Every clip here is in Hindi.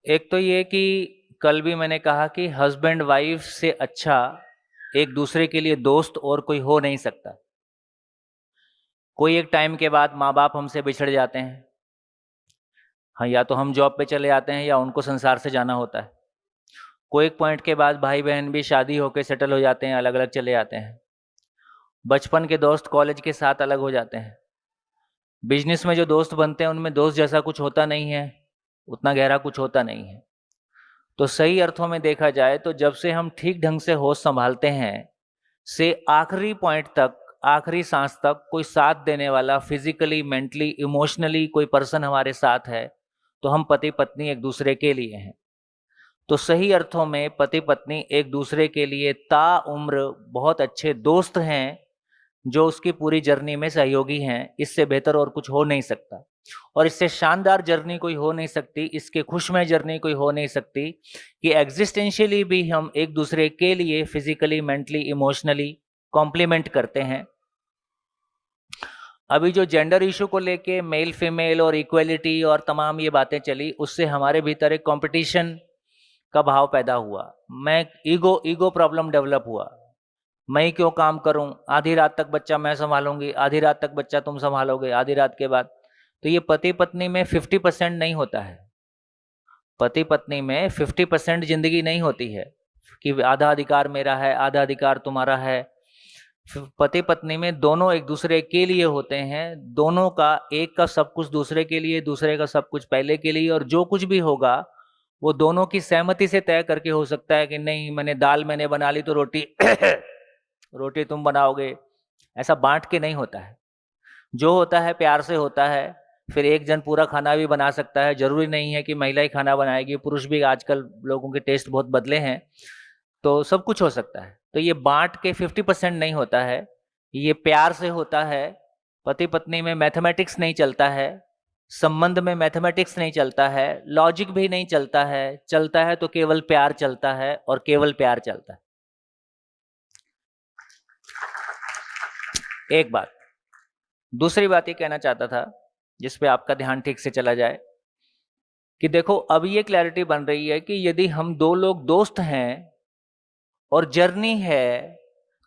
एक तो ये कि कल भी मैंने कहा कि हस्बैंड वाइफ से अच्छा एक दूसरे के लिए दोस्त और कोई हो नहीं सकता। कोई एक टाइम के बाद माँ बाप हमसे बिछड़ जाते हैं। हाँ, या तो हम जॉब पे चले जाते हैं या उनको संसार से जाना होता है। कोई एक पॉइंट के बाद भाई बहन भी शादी होकर सेटल हो जाते हैं, अलग अलग चले जाते हैं। बचपन के दोस्त कॉलेज के साथ अलग हो जाते हैं। बिजनेस में जो दोस्त बनते हैं उनमें दोस्त जैसा कुछ होता नहीं है, उतना गहरा कुछ होता नहीं है। तो सही अर्थों में देखा जाए तो जब से हम ठीक ढंग से होश संभालते हैं से आखिरी पॉइंट तक, आखिरी सांस तक कोई साथ देने वाला फिजिकली, मेंटली, इमोशनली कोई पर्सन हमारे साथ है, तो हम पति पत्नी एक दूसरे के लिए हैं। तो सही अर्थों में पति पत्नी एक दूसरे के लिए ताउम्र बहुत अच्छे दोस्त हैं, जो उसकी पूरी जर्नी में सहयोगी हैं। इससे बेहतर और कुछ हो नहीं सकता, और इससे शानदार जर्नी कोई हो नहीं सकती, इसके खुशमय जर्नी कोई हो नहीं सकती कि एग्जिस्टेंशियली भी हम एक दूसरे के लिए फिजिकली, मेंटली, इमोशनली कॉम्प्लीमेंट करते हैं। अभी जो जेंडर इशू को लेके मेल फीमेल और इक्वलिटी और तमाम ये बातें चली, उससे हमारे भीतर एक कंपटीशन का भाव पैदा हुआ। मैं ईगो ईगो प्रॉब्लम डेवलप हुआ। मैं ही क्यों काम करूं, आधी रात तक बच्चा मैं संभालूंगी, आधी रात तक बच्चा तुम संभालोगे, आधी रात के बाद। तो ये पति पत्नी में 50% नहीं होता है। पति पत्नी में 50% जिंदगी नहीं होती है कि आधा अधिकार मेरा है, आधा अधिकार तुम्हारा है। पति पत्नी में दोनों एक दूसरे के लिए होते हैं। दोनों का, एक का सब कुछ दूसरे के लिए, दूसरे का सब कुछ पहले के लिए, और जो कुछ भी होगा वो दोनों की सहमति से तय करके हो सकता है कि नहीं, मैंने बना ली तो रोटी रोटी तुम बनाओगे। ऐसा बांट के नहीं होता है। जो होता है प्यार से होता है। फिर एक जन पूरा खाना भी बना सकता है, जरूरी नहीं है कि महिला ही खाना बनाएगी, पुरुष भी। आजकल लोगों के टेस्ट बहुत बदले हैं, तो सब कुछ हो सकता है। तो ये बांट के 50% नहीं होता है, ये प्यार से होता है। पति पत्नी में मैथमेटिक्स नहीं चलता है, संबंध में मैथमेटिक्स नहीं चलता है, लॉजिक भी नहीं चलता है। चलता है तो केवल प्यार चलता है, और केवल प्यार चलता है। एक बात। दूसरी बात ये कहना चाहता था, जिस पे आपका ध्यान ठीक से चला जाए, कि देखो अब ये क्लैरिटी बन रही है कि यदि हम दो लोग दोस्त हैं और जर्नी है,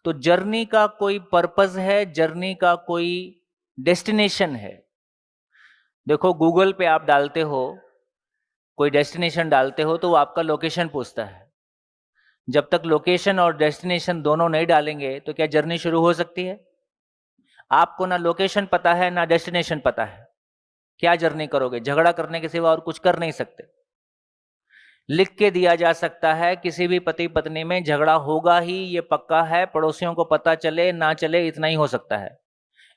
तो जर्नी का कोई पर्पस है, जर्नी का कोई डेस्टिनेशन है। देखो गूगल पे आप डालते हो, कोई डेस्टिनेशन डालते हो, तो वो आपका लोकेशन पूछता है। जब तक लोकेशन और डेस्टिनेशन दोनों नहीं डालेंगे तो क्या जर्नी शुरू हो सकती है? आपको ना लोकेशन पता है ना डेस्टिनेशन पता है, क्या जर्नी करोगे? झगड़ा करने के सिवा और कुछ कर नहीं सकते। लिख के दिया जा सकता है, किसी भी पति पत्नी में झगड़ा होगा ही, ये पक्का है। पड़ोसियों को पता चले ना चले, इतना ही हो सकता है।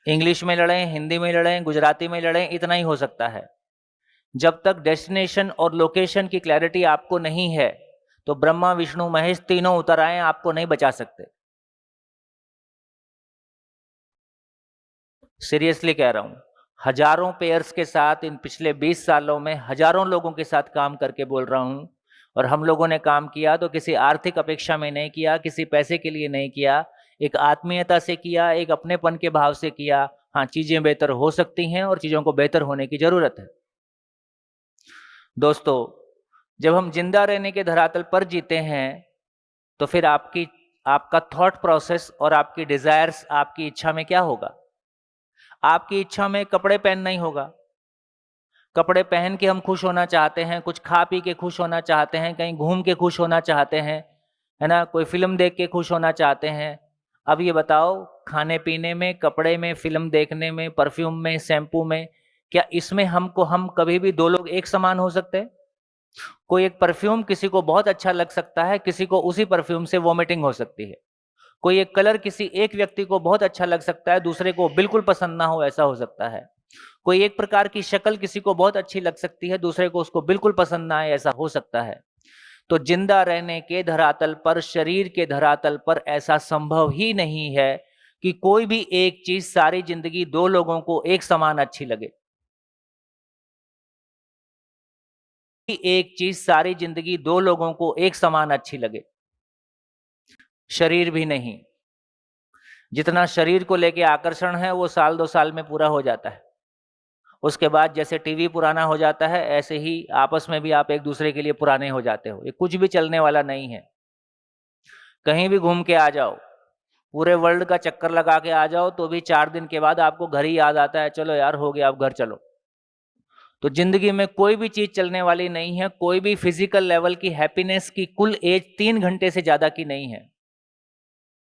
इंग्लिश में लड़ें, हिंदी में लड़ें, गुजराती में लड़ें, इतना ही हो सकता है। जब तक डेस्टिनेशन और लोकेशन की क्लैरिटी आपको नहीं है, तो ब्रह्मा विष्णु महेश तीनों उतर आए, आपको नहीं बचा सकते। सीरियसली कह रहा हूं। हजारों पेयर्स के साथ इन पिछले 20 सालों में हजारों लोगों के साथ काम करके बोल रहा हूं। और हम लोगों ने काम किया तो किसी आर्थिक अपेक्षा में नहीं किया, किसी पैसे के लिए नहीं किया, एक आत्मीयता से किया, एक अपनेपन के भाव से किया। हाँ, चीजें बेहतर हो सकती हैं और चीजों को बेहतर होने की जरूरत है। दोस्तों, जब हम जिंदा रहने के धरातल पर जीते हैं, तो फिर आपका थॉट प्रोसेस और आपकी डिजायर्स, आपकी इच्छा में क्या होगा? आपकी इच्छा में कपड़े पहनना ही होगा। कपड़े पहन के हम खुश होना चाहते हैं, कुछ खा पी के खुश होना चाहते हैं, कहीं घूम के खुश होना चाहते हैं, है ना? कोई फिल्म देख के खुश होना चाहते हैं। अब ये बताओ, खाने पीने में, कपड़े में, फिल्म देखने में, परफ्यूम में, शैम्पू में, क्या इसमें हम कभी भी दो लोग एक समान हो सकते हैं? कोई एक परफ्यूम किसी को बहुत अच्छा लग सकता है, किसी को उसी परफ्यूम से वॉमिटिंग हो सकती है। कोई एक कलर किसी एक व्यक्ति को बहुत अच्छा लग सकता है, दूसरे को बिल्कुल पसंद ना हो, ऐसा हो सकता है। कोई एक प्रकार की शक्ल किसी को बहुत अच्छी लग सकती है, दूसरे को उसको बिल्कुल पसंद ना आए, ऐसा हो सकता है। तो जिंदा रहने के धरातल पर, शरीर के धरातल पर ऐसा संभव ही नहीं है कि कोई भी एक चीज सारी जिंदगी दो लोगों को एक समान अच्छी लगे। एक चीज सारी जिंदगी दो लोगों को एक समान अच्छी लगे। शरीर भी नहीं। जितना शरीर को लेके आकर्षण है वो साल 2 साल में पूरा हो जाता है, उसके बाद जैसे टीवी पुराना हो जाता है, ऐसे ही आपस में भी आप एक दूसरे के लिए पुराने हो जाते हो। ये कुछ भी चलने वाला नहीं है। कहीं भी घूम के आ जाओ, पूरे वर्ल्ड का चक्कर लगा के आ जाओ, तो भी 4 दिन के बाद आपको घर ही याद आता है, चलो यार हो गया, अब घर चलो। तो जिंदगी में कोई भी चीज चलने वाली नहीं है। कोई भी फिजिकल लेवल की हैप्पीनेस की कुल एज 3 घंटे से ज्यादा की नहीं है।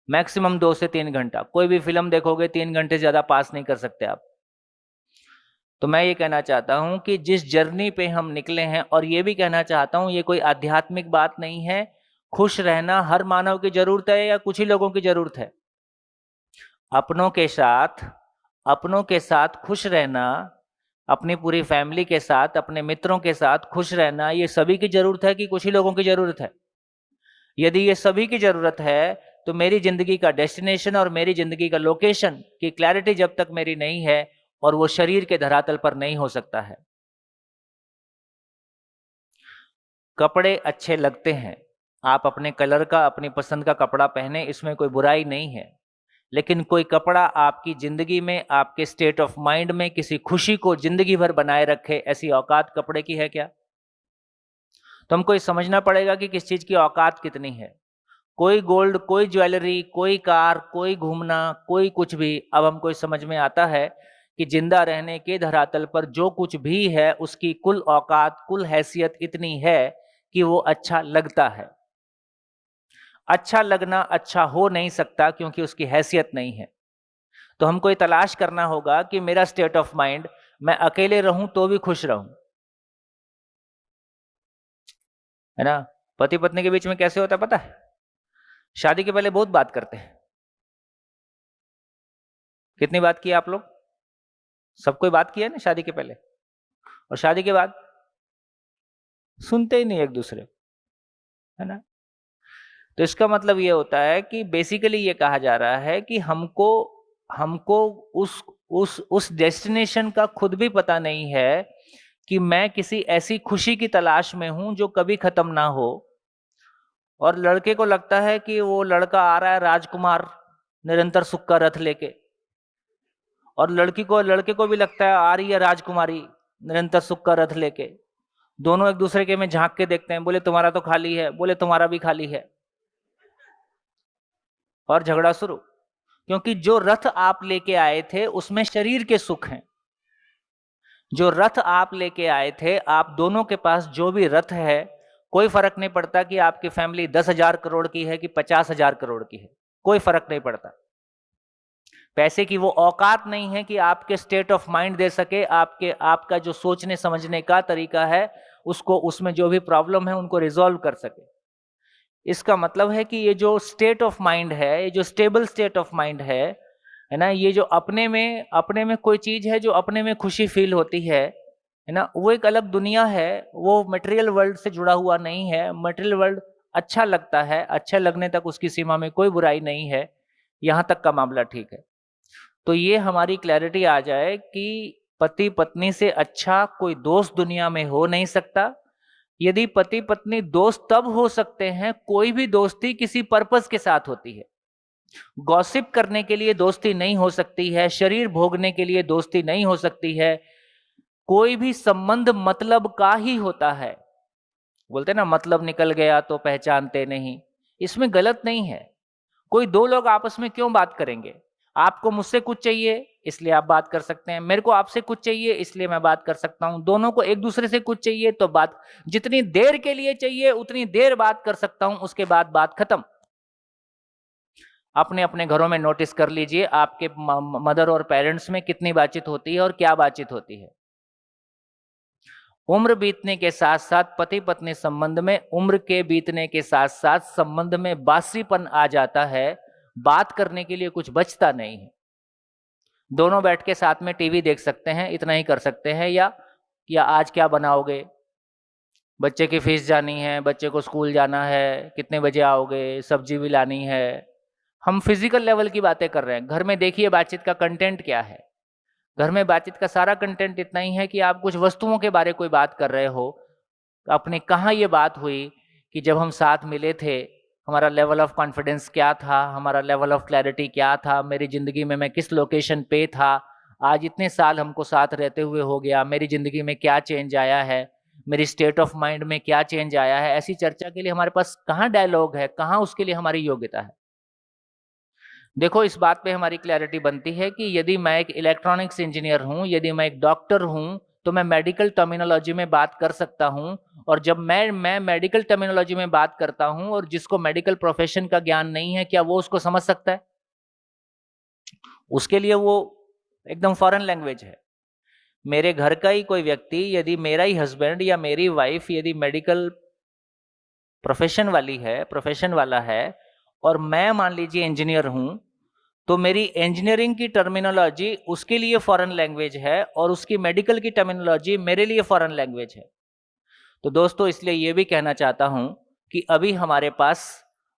मैक्सिमम 2 से 3 घंटा। कोई भी फिल्म देखोगे 3 घंटे से ज्यादा पास नहीं कर सकते आप। तो मैं ये कहना चाहता हूं कि जिस जर्नी पे हम निकले हैं, और ये भी कहना चाहता हूं, ये कोई आध्यात्मिक बात नहीं है। खुश रहना हर मानव की जरूरत है या कुछ ही लोगों की जरूरत है? अपनों के साथ खुश रहना, अपनी पूरी फैमिली के साथ, अपने मित्रों के साथ खुश रहना, ये सभी की जरूरत है कि कुछ ही लोगों की जरूरत है? यदि ये सभी की जरूरत है, तो मेरी जिंदगी का डेस्टिनेशन और मेरी जिंदगी का लोकेशन की क्लैरिटी जब तक मेरी नहीं है, और वो शरीर के धरातल पर नहीं हो सकता है। कपड़े अच्छे लगते हैं, आप अपने कलर का, अपनी पसंद का कपड़ा पहने, इसमें कोई बुराई नहीं है। लेकिन कोई कपड़ा आपकी जिंदगी में, आपके स्टेट ऑफ माइंड में किसी खुशी को जिंदगी भर बनाए रखे, ऐसी औकात कपड़े की है क्या? तो हमको ये समझना पड़ेगा कि किस चीज की औकात कितनी है। कोई गोल्ड, कोई ज्वेलरी, कोई कार, कोई घूमना, कोई कुछ भी, अब हमको समझ में आता है कि जिंदा रहने के धरातल पर जो कुछ भी है, उसकी कुल औकात, कुल हैसियत इतनी है कि वो अच्छा लगता है। अच्छा लगना अच्छा हो नहीं सकता, क्योंकि उसकी हैसियत नहीं है। तो हमको ये तलाश करना होगा कि मेरा स्टेट ऑफ माइंड, मैं अकेले रहूं तो भी खुश रहूं, है ना? पति पत्नी के बीच में कैसे होता है पता है? शादी के पहले बहुत बात करते हैं। कितनी बात की आप लोग? सब कोई बात किया है ना शादी के पहले? और शादी के बाद सुनते ही नहीं एक दूसरे, है ना? तो इसका मतलब ये होता है कि बेसिकली ये कहा जा रहा है कि हमको हमको उस डेस्टिनेशन का खुद भी पता नहीं है कि मैं किसी ऐसी खुशी की तलाश में हूं जो कभी खत्म ना हो। और लड़के को लगता है कि वो लड़का आ रहा है राजकुमार, निरंतर सुख का रथ लेके, और लड़के को भी लगता है आ रही है राजकुमारी, निरंतर सुख का रथ लेके। दोनों एक दूसरे के में झांक के देखते हैं, बोले तुम्हारा तो खाली है, बोले तुम्हारा भी खाली है, और झगड़ा शुरू। क्योंकि जो रथ आप लेके आए थे उसमें शरीर के सुख हैं। जो रथ आप लेके आए थे, आप दोनों के पास जो भी रथ है, कोई फर्क नहीं पड़ता कि आपकी फैमिली 10,000 करोड़ की है कि 50,000 करोड़ की है, कोई फर्क नहीं पड़ता। पैसे की वो औकात नहीं है कि आपके स्टेट ऑफ माइंड दे सके, आपका जो सोचने समझने का तरीका है, उसको, उसमें जो भी प्रॉब्लम है उनको रिजॉल्व कर सके। इसका मतलब है कि ये जो स्टेट ऑफ माइंड है, ये जो स्टेबल स्टेट ऑफ माइंड है ना, ये जो अपने में कोई चीज है जो अपने में खुशी फील होती है ना, वो एक अलग दुनिया है। वो मटेरियल वर्ल्ड से जुड़ा हुआ नहीं है। मटेरियल वर्ल्ड अच्छा लगता है, अच्छे लगने तक उसकी सीमा में कोई बुराई नहीं है, यहां तक का मामला ठीक है। तो ये हमारी क्लैरिटी आ जाए कि पति पत्नी से अच्छा कोई दोस्त दुनिया में हो नहीं सकता। यदि पति पत्नी दोस्त तब हो सकते हैं, कोई भी दोस्ती किसी पर्पस के साथ होती है। गॉसिप करने के लिए दोस्ती नहीं हो सकती है, शरीर भोगने के लिए दोस्ती नहीं हो सकती है। कोई भी संबंध मतलब का ही होता है। बोलते ना, मतलब निकल गया तो पहचानते नहीं, इसमें गलत नहीं है। कोई दो लोग आपस में क्यों बात करेंगे? आपको मुझसे कुछ चाहिए इसलिए आप बात कर सकते हैं, मेरे को आपसे कुछ चाहिए इसलिए मैं बात कर सकता हूं। दोनों को एक दूसरे से कुछ चाहिए तो बात जितनी देर के लिए चाहिए उतनी देर बात कर सकता हूं, उसके बाद बात खत्म। अपने अपने घरों में नोटिस कर लीजिए, आपके मदर और पेरेंट्स में कितनी बातचीत होती है और क्या बातचीत होती है। उम्र बीतने के साथ साथ पति पत्नी संबंध में, उम्र के बीतने के साथ साथ संबंध में बासीपन आ जाता है। बात करने के लिए कुछ बचता नहीं है। दोनों बैठ के साथ में टीवी देख सकते हैं, इतना ही कर सकते हैं। या आज क्या बनाओगे, बच्चे की फीस जानी है, बच्चे को स्कूल जाना है, कितने बजे आओगे, सब्जी भी लानी है। हम फिजिकल लेवल की बातें कर रहे हैं। घर में देखिए बातचीत का कंटेंट क्या है। घर में बातचीत का सारा कंटेंट इतना ही है कि आप कुछ वस्तुओं के बारे कोई बात कर रहे हो। अपने कहाँ ये बात हुई कि जब हम साथ मिले थे, हमारा लेवल ऑफ कॉन्फिडेंस क्या था, हमारा लेवल ऑफ क्लैरिटी क्या था, मेरी ज़िंदगी में मैं किस लोकेशन पे था, आज इतने साल हमको साथ रहते हुए हो गया, मेरी ज़िंदगी में क्या चेंज आया है, मेरी स्टेट ऑफ माइंड में क्या चेंज आया है, ऐसी चर्चा के लिए हमारे पास कहाँ डायलॉग है, कहाँ उसके लिए हमारी योग्यता है। देखो, इस बात पे हमारी क्लैरिटी बनती है कि यदि मैं एक इलेक्ट्रॉनिक्स इंजीनियर हूँ, यदि मैं एक डॉक्टर हूँ, तो मैं मेडिकल टर्मिनोलॉजी में बात कर सकता हूँ। और जब मैं मेडिकल टर्मिनोलॉजी में बात करता हूँ और जिसको मेडिकल प्रोफेशन का ज्ञान नहीं है, क्या वो उसको समझ सकता है? उसके लिए वो एकदम फॉरेन लैंग्वेज है। मेरे घर का ही कोई व्यक्ति, यदि मेरा ही हस्बैंड या मेरी वाइफ यदि मेडिकल प्रोफेशन वाला है और मैं मान लीजिए इंजीनियर हूं, तो मेरी इंजीनियरिंग की टर्मिनोलॉजी उसके लिए फॉरेन लैंग्वेज है और उसकी मेडिकल की टर्मिनोलॉजी मेरे लिए फॉरेन लैंग्वेज है। तो दोस्तों, इसलिए ये भी कहना चाहता हूं कि अभी हमारे पास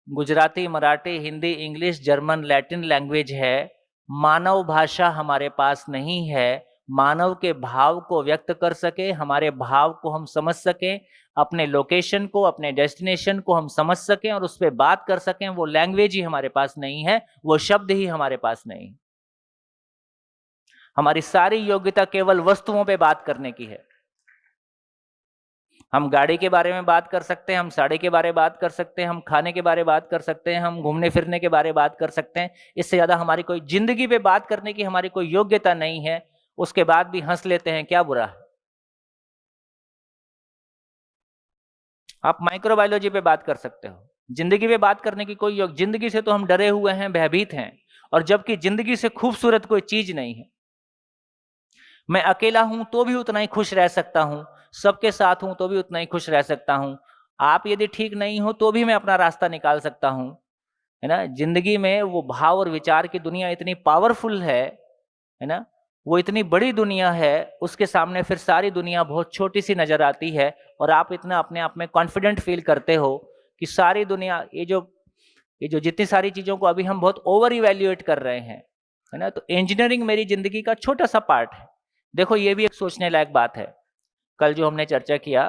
Gujarati, Marathi, Hindi, English, German, Latin language है। मानव भाषा हमारे पास नहीं है। मानव के भाव को व्यक्त कर सके, हमारे भाव को हम समझ सकें, अपने लोकेशन को, अपने डेस्टिनेशन को हम समझ सकें और उस पर बात कर सकें, वो लैंग्वेज ही हमारे पास नहीं है, वो शब्द ही हमारे पास नहीं। हमारी सारी योग्यता केवल वस्तुओं पे बात करने की है। हम गाड़ी के बारे में बात कर सकते हैं, हम साड़ी के बारे में बात कर सकते हैं, हम खाने के बारे में बात कर सकते हैं, हम घूमने फिरने के बारे में बात कर सकते हैं। इससे ज्यादा हमारी कोई जिंदगी पे बात करने की हमारी कोई योग्यता नहीं है। उसके बाद भी हंस लेते हैं, क्या बुरा है? आप माइक्रोबायोलॉजी पे बात कर सकते हो, जिंदगी पे बात करने की कोई जिंदगी से तो हम डरे हुए हैं, भयभीत हैं, और जबकि जिंदगी से खूबसूरत कोई चीज नहीं है। मैं अकेला हूं तो भी उतना ही खुश रह सकता हूं, सबके साथ हूं तो भी उतना ही खुश रह सकता हूं। आप यदि ठीक नहीं हो तो भी मैं अपना रास्ता निकाल सकता हूं, है ना। जिंदगी में वो भाव और विचार की दुनिया इतनी पावरफुल है ना, वो इतनी बड़ी दुनिया है, उसके सामने फिर सारी दुनिया बहुत छोटी सी नजर आती है। और आप इतना अपने आप में कॉन्फिडेंट फील करते हो कि सारी दुनिया, ये जो जितनी सारी चीजों को अभी हम बहुत ओवर इवेल्युएट कर रहे हैं, है ना। तो इंजीनियरिंग मेरी जिंदगी का छोटा सा पार्ट है। देखो, ये भी एक सोचने लायक बात है। कल जो हमने चर्चा किया